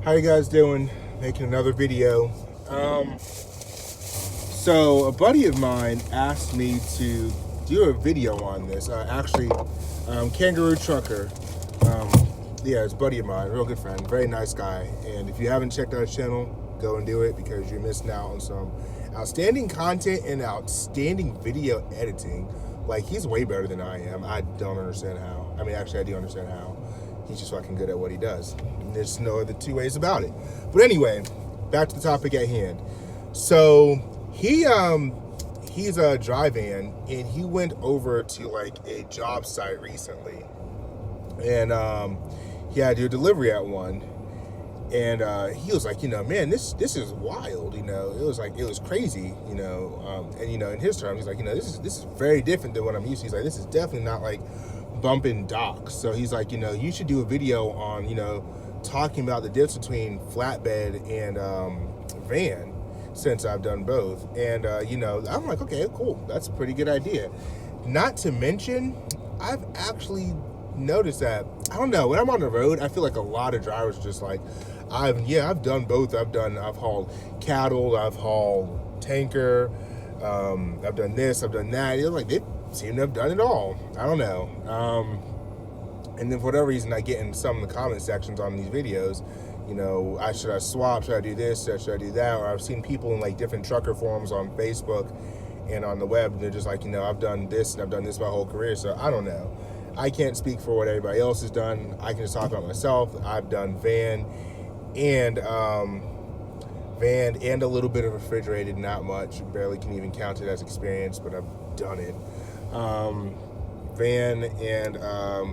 How you guys doing? Making another video. So a buddy of mine asked me to do a video on this. Kangaroo Trucker. Um, yeah, it's a buddy of mine, real good friend, very nice guy. And if you haven't checked out his channel, go and do it because you're missing out on some outstanding content and outstanding video editing. Like, he's way better than I am. I don't understand how. I mean, actually, I do understand how. He's just fucking good at what he does. And there's no other two ways about it. But anyway, back to the topic at hand. So he's a drive-in, and he went over to like a job site recently, and he had to do a delivery at one. And he was like, man, this is wild, it was crazy, and in his terms, he's like, this is very different than what I'm used to. He's like, this is definitely not like bumping docks. So he's like, you should do a video on, talking about the difference between flatbed and van, since I've done both. And I'm like, okay, cool, that's a pretty good idea. Not to mention, I've actually noticed that, I don't know, when I'm on the road, I feel like a lot of drivers are just like, I've done both. I've hauled cattle, I've hauled tanker, I've done this, I've done that. It's like they seem to have done it all. I don't know. And then for whatever reason, I get in some of the comment sections on these videos, should I swap? Should I do this? Should I do that? Or I've seen people in like different trucker forums on Facebook and on the web, and they're just like, I've done this and I've done this my whole career. So I don't know. I can't speak for what everybody else has done. I can just talk about myself. I've done van and a little bit of refrigerated, not much. Barely can even count it as experience, but I've done it. Van and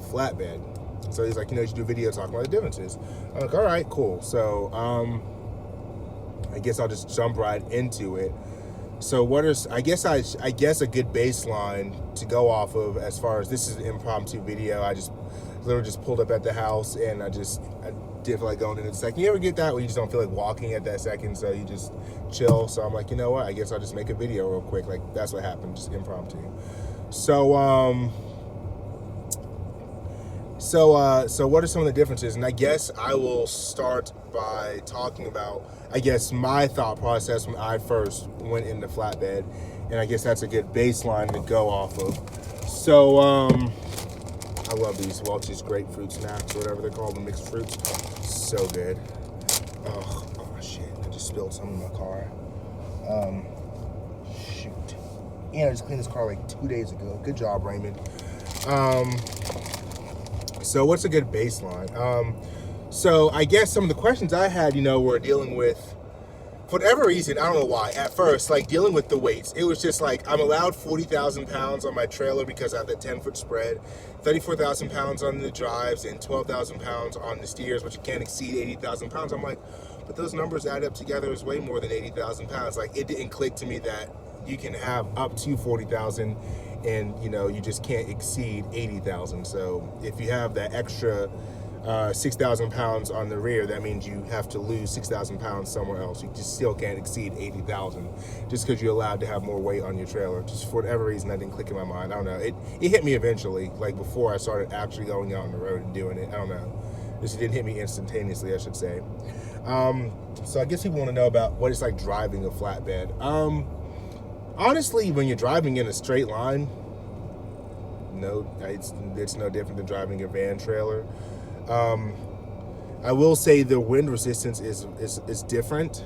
flatbed. So he's like, you should do a video talking about the differences. I'm like, all right, cool. So I guess I'll just jump right into it. So I guess a good baseline to go off of, as far as this is an impromptu video. I just literally just pulled up at the house, and I did feel like going in a second. You ever get that where you just don't feel like walking at that second, so you just chill? So I'm like, you know what? I guess I'll just make a video real quick. Like, that's what happened, just impromptu. So what are some of the differences? And I guess I will start by talking about, my thought process when I first went into flatbed, and I guess that's a good baseline to go off of. So I love these Welch's grapefruit snacks, or whatever they're called, the mixed fruits. So good. Oh shit! I just spilled some in my car. Shoot. And I just cleaned this car like 2 days ago. Good job, Raymond. So what's a good baseline? So I guess some of the questions I had, were dealing with, for whatever reason, I don't know why, at first, like dealing with the weights. It was just like, I'm allowed 40,000 pounds on my trailer because I have that 10-foot spread, 34,000 pounds on the drives, and 12,000 pounds on the steers, which can't exceed 80,000 pounds. I'm like, but those numbers add up together is way more than 80,000 pounds. Like, it didn't click to me that you can have up to 40,000 and you just can't exceed 80,000. So if you have that extra 6,000 pounds on the rear, that means you have to lose 6,000 pounds somewhere else. You just still can't exceed 80,000 just because you're allowed to have more weight on your trailer. Just for whatever reason, that didn't click in my mind. I don't know. It hit me eventually, like before I started actually going out on the road and doing it. I don't know. This didn't hit me instantaneously, I should say. So I guess people want to know about what it's like driving a flatbed. Honestly, when you're driving in a straight line, no, it's no different than driving a van trailer. I will say the wind resistance is different.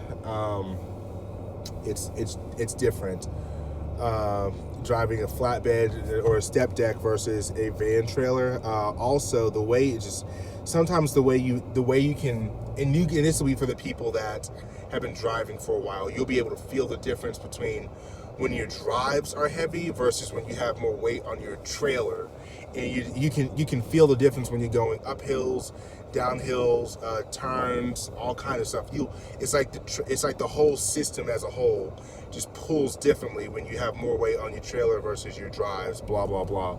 It's different. Driving a flatbed or a step deck versus a van trailer. Also, the way it just sometimes the way you can, and this will be for the people that have been driving for a while. You'll be able to feel the difference between when your drives are heavy versus when you have more weight on your trailer. And you can feel the difference when you're going up hills, down hills, turns, all kind of stuff. It's like the whole system as a whole just pulls differently when you have more weight on your trailer versus your drives, blah blah blah.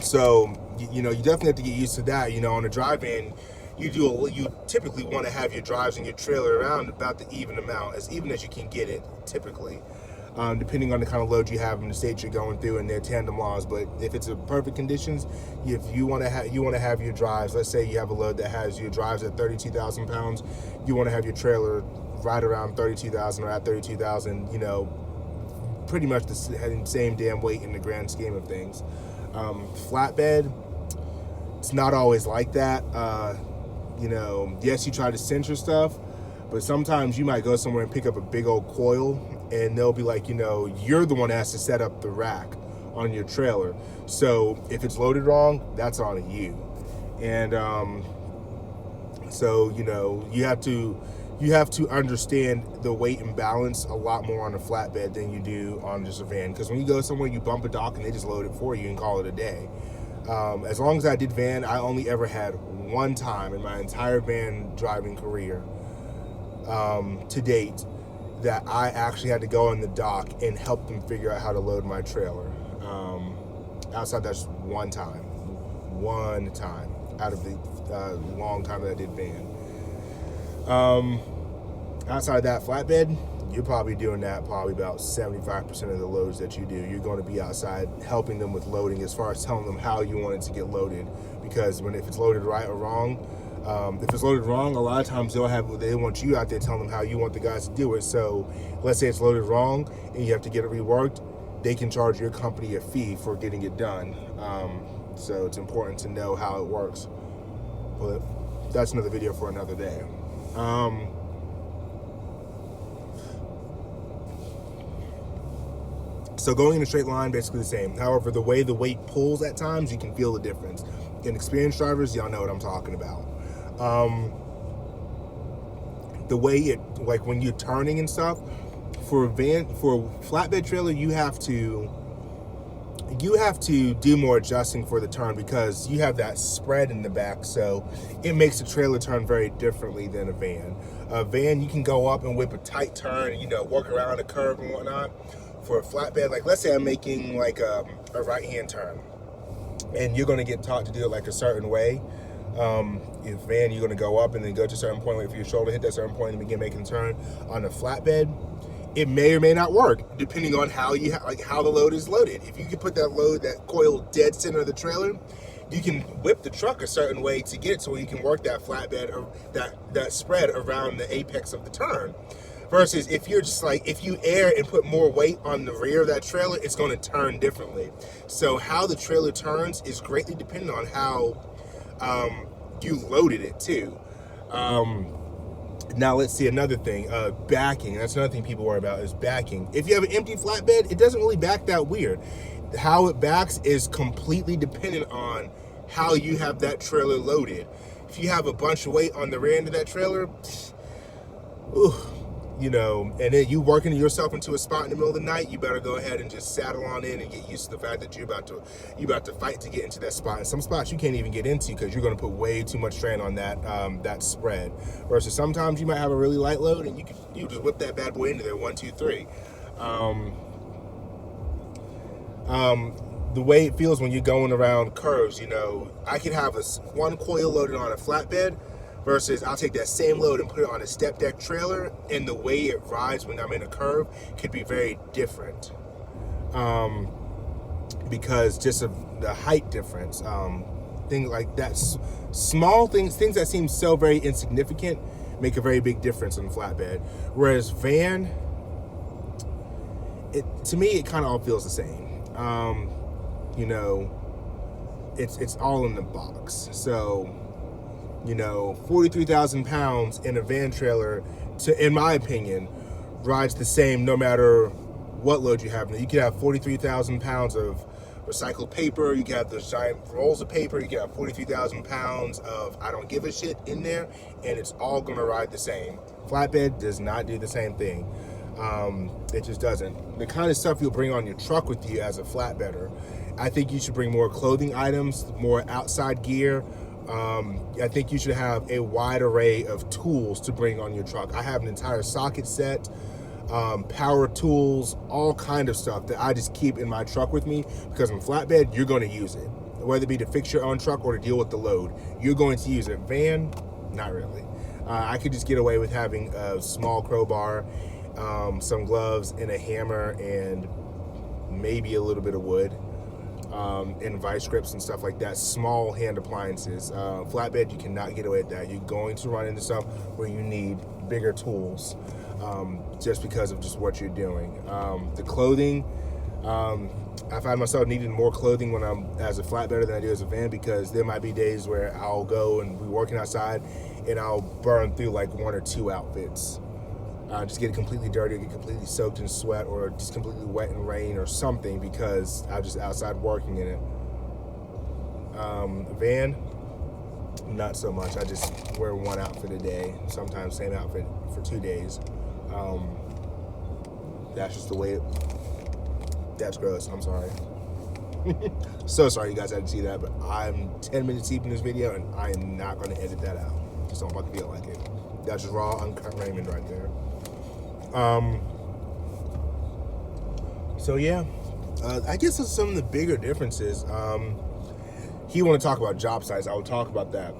So you definitely have to get used to that. On a drive-in, you typically want to have your drives and your trailer around about the even amount, as even as you can get it typically. depending on the kind of load you have in the state you're going through and their tandem laws. But if it's in perfect conditions, if you want to have your drives, let's say you have a load that has your drives at 32,000 pounds, you want to have your trailer right around 32,000 or at 32,000, you know, pretty much the same damn weight in the grand scheme of things. Flatbed, it's not always like that. You know, yes, you try to censor stuff, but sometimes you might go somewhere and pick up a big old coil and they'll be like, you know, you're the one that has to set up the rack on your trailer. So if it's loaded wrong, that's on you. And so, you know, you have to understand the weight and balance a lot more on a flatbed than you do on just a van. Because when you go somewhere, you bump a dock and they just load it for you and call it a day. As long as I did van, I only ever had one time in my entire van driving career to date that I actually had to go on the dock and help them figure out how to load my trailer. Outside, that's one time out of the long time that I did van. Outside of that flatbed, you're probably doing that probably about 75% of the loads that you do. You're going to be outside helping them with loading, as far as telling them how you want it to get loaded. Because if it's loaded right or wrong, if it's loaded wrong, a lot of times they want you out there telling them how you want the guys to do it. So let's say it's loaded wrong and you have to get it reworked, they can charge your company a fee for getting it done. So it's important to know how it works. But that's another video for another day. So going in a straight line, basically the same. However, the way the weight pulls at times, you can feel the difference. And experienced drivers, y'all know what I'm talking about. The way it, like when you're turning and stuff, for a flatbed trailer, you have to do more adjusting for the turn, because you have that spread in the back, so it makes the trailer turn very differently than a van. A van, you can go up and whip a tight turn, you know, work around a curve and whatnot. For a flatbed, like let's say I'm making like a right-hand turn, and you're gonna get taught to do it like a certain way. In van, you're gonna go up and then go to a certain point, wait for your shoulder to hit that certain point and begin making a turn. On a flatbed, it may or may not work depending on how how the load is loaded. If you can put that coil dead center of the trailer, you can whip the truck a certain way to get it so you can work that flatbed or that spread around the apex of the turn. Versus if you're just like, if you air and put more weight on the rear of that trailer, it's going to turn differently. So how the trailer turns is greatly dependent on how you loaded it too. Now let's see another thing, backing. That's another thing people worry about is backing. If you have an empty flatbed, it doesn't really back that weird. How it backs is completely dependent on how you have that trailer loaded. If you have a bunch of weight on the rear end of that trailer, you know, and then you working yourself into a spot in the middle of the night, you better go ahead and just saddle on in and get used to the fact that you're about to fight to get into that spot. And some spots you can't even get into because you're going to put way too much strain on that spread. Versus sometimes you might have a really light load and you just whip that bad boy into there, 1, 2, 3. The way it feels when you're going around curves, you know, I could have one coil loaded on a flatbed, versus I'll take that same load and put it on a step deck trailer, and the way it rides when I'm in a curve could be very different. Because just of the height difference, things like that, small things that seem so very insignificant make a very big difference on flatbed. Whereas van, to me, it kind of all feels the same. You know, it's all in the box. So, you know, 43,000 pounds in a van trailer, in my opinion, rides the same no matter what load you have. You could have 43,000 pounds of recycled paper, you can have those giant rolls of paper, you can have 43,000 pounds of I don't give a shit in there, and it's all gonna ride the same. Flatbed does not do the same thing. It just doesn't. The kind of stuff you'll bring on your truck with you as a flatbedder, I think you should bring more clothing items, more outside gear. I think you should have a wide array of tools to bring on your truck. I have an entire socket set, power tools, all kind of stuff that I just keep in my truck with me, because in flatbed, you're going to use it. Whether it be to fix your own truck or to deal with the load, you're going to use it. Van, not really. I could just get away with having a small crowbar some gloves, and a hammer, and maybe a little bit of wood, and vice grips and stuff like that. Small hand appliances. Flatbed, you cannot get away with that. You're going to run into stuff where you need bigger tools, just because of just what you're doing. The clothing, I find myself needing more clothing when I'm as a flatbedder than I do as a van, because there might be days where I'll go and be working outside and I'll burn through like 1 or 2 outfits. Just get completely dirty, or get completely soaked in sweat, or just completely wet in rain or something, because I'm just outside working in it. Van, not so much. I just wear one outfit a day, sometimes same outfit for 2 days. That's just the way that's gross, I'm sorry. So sorry you guys had to see that, but I'm 10 minutes deep in this video and I am not going to edit that out. Just don't fucking feel like it. That's just raw, uncut Raymond right there. So yeah, I guess that's some of the bigger differences. You want to talk about job sites, I will talk about that.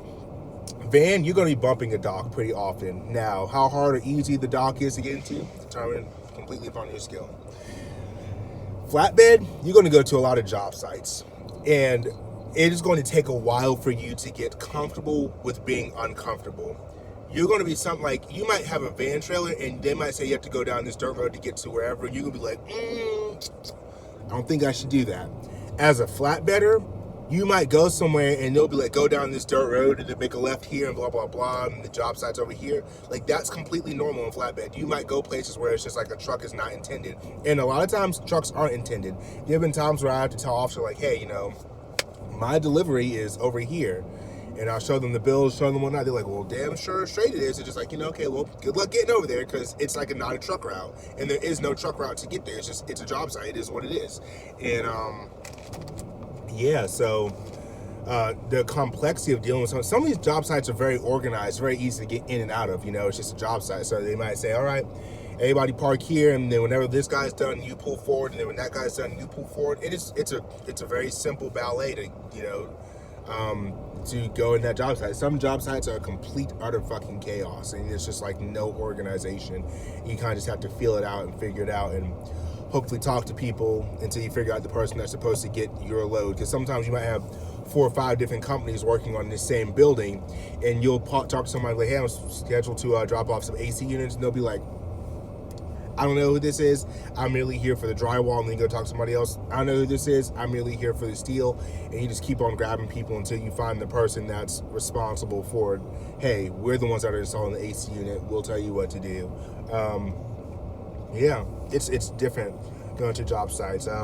Van, you're going to be bumping a dock pretty often. Now, how hard or easy the dock is to get into, determined completely upon your skill. Flatbed, you're going to go to a lot of job sites, and it is going to take a while for you to get comfortable with being uncomfortable. You're going to be something like, you might have a van trailer and they might say you have to go down this dirt road to get to wherever, and you're going to be like, I don't think I should do that. As a flatbedder, you might go somewhere and they'll be like, go down this dirt road and then make a left here and blah, blah, blah, and the job site's over here. Like, that's completely normal in flatbed. You might go places where it's just like a truck is not intended. And a lot of times, trucks aren't intended. There have been times where I have to tell officer, like, hey, you know, my delivery is over here. And I'll show them the bills, show them whatnot. They're like, well, damn sure straight it is. It's just like, you know, okay, well, good luck getting over there, because it's like not a truck route. And there is no truck route to get there. It's just, it's a job site. It is what it is. And, yeah, so the complexity of dealing with some of these job sites are very organized, very easy to get in and out of. You know, it's just a job site. So they might say, all right, everybody park here, and then whenever this guy's done, you pull forward, and then when that guy's done, you pull forward. It's a very simple ballet to, you know, to go in that job site. Some job sites are complete utter fucking chaos, and it's just like no organization. You kind of just have to feel it out and figure it out, and hopefully talk to people until you figure out the person that's supposed to get your load. Because sometimes you might have 4 or 5 different companies working on this same building, and you'll talk to somebody like, hey, I'm scheduled to drop off some AC units, and they'll be like, I don't know who this is, I'm merely here for the drywall. And then you go talk to somebody else, I don't know who this is, I'm merely here for the steel. And you just keep on grabbing people until you find the person that's responsible for it. Hey, we're the ones that are installing the AC unit, we'll tell you what to do. Yeah, it's different going to job sites. As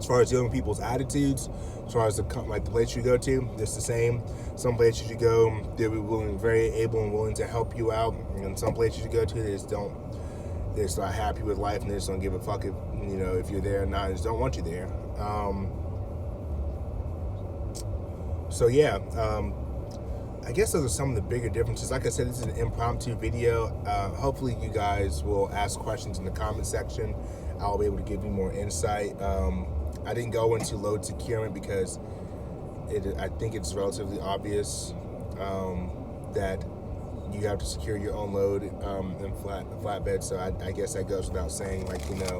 far as dealing with people's attitudes, as far as the place you go to, it's the same. Some places you go, they'll be very able and willing to help you out, and some places you go to, they're just not happy with life, and they just don't give a fuck if, you know, if you're there or not, and just don't want you there. So yeah, I guess those are some of the bigger differences. Like I said, this is an impromptu video. Hopefully you guys will ask questions in the comment section. I'll be able to give you more insight. I didn't go into load securement because I think it's relatively obvious that you have to secure your own load in flatbed. So I guess that goes without saying. Like, you know,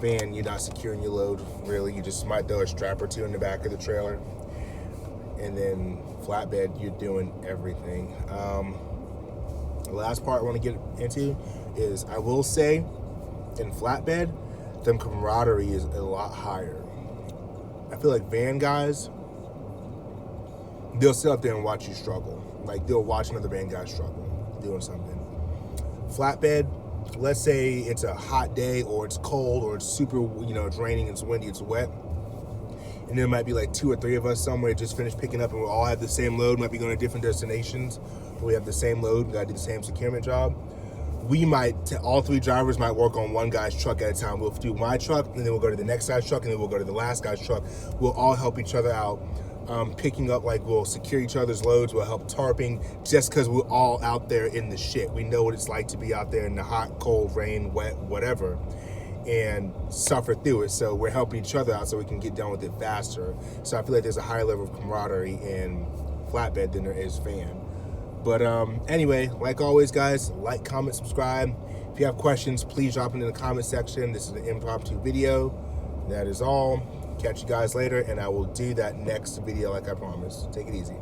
van, you're not securing your load really. You just might throw a strap or two in the back of the trailer. And then flatbed, you're doing everything. The last part I want to get into is, I will say, in flatbed, the camaraderie is a lot higher. I feel like van guys, they'll sit up there and watch you struggle. Like, they'll watch another van guy struggle doing something. Flatbed, let's say it's a hot day, or it's cold, or it's super, you know, it's raining, it's windy, it's wet. And there might be like 2 or 3 of us somewhere just finished picking up, and we all have the same load, might be going to different destinations, but we have the same load, we got to do the same securement job. We might, all 3 drivers might work on one guy's truck at a time. We'll do my truck, and then we'll go to the next guy's truck, and then we'll go to the last guy's truck. We'll all help each other out, picking up, like, we'll secure each other's loads, we'll help tarping, just because we're all out there in the shit. We know what it's like to be out there in the hot, cold, rain, wet, whatever, and suffer through it. So we're helping each other out so we can get done with it faster. So I feel like there's a higher level of camaraderie in flatbed than there is van. But anyway, like always, guys, like, comment, subscribe. If you have questions, please drop them in the comment section. This is an impromptu video. That is all. Catch you guys later, and I will do that next video like I promised. Take it easy.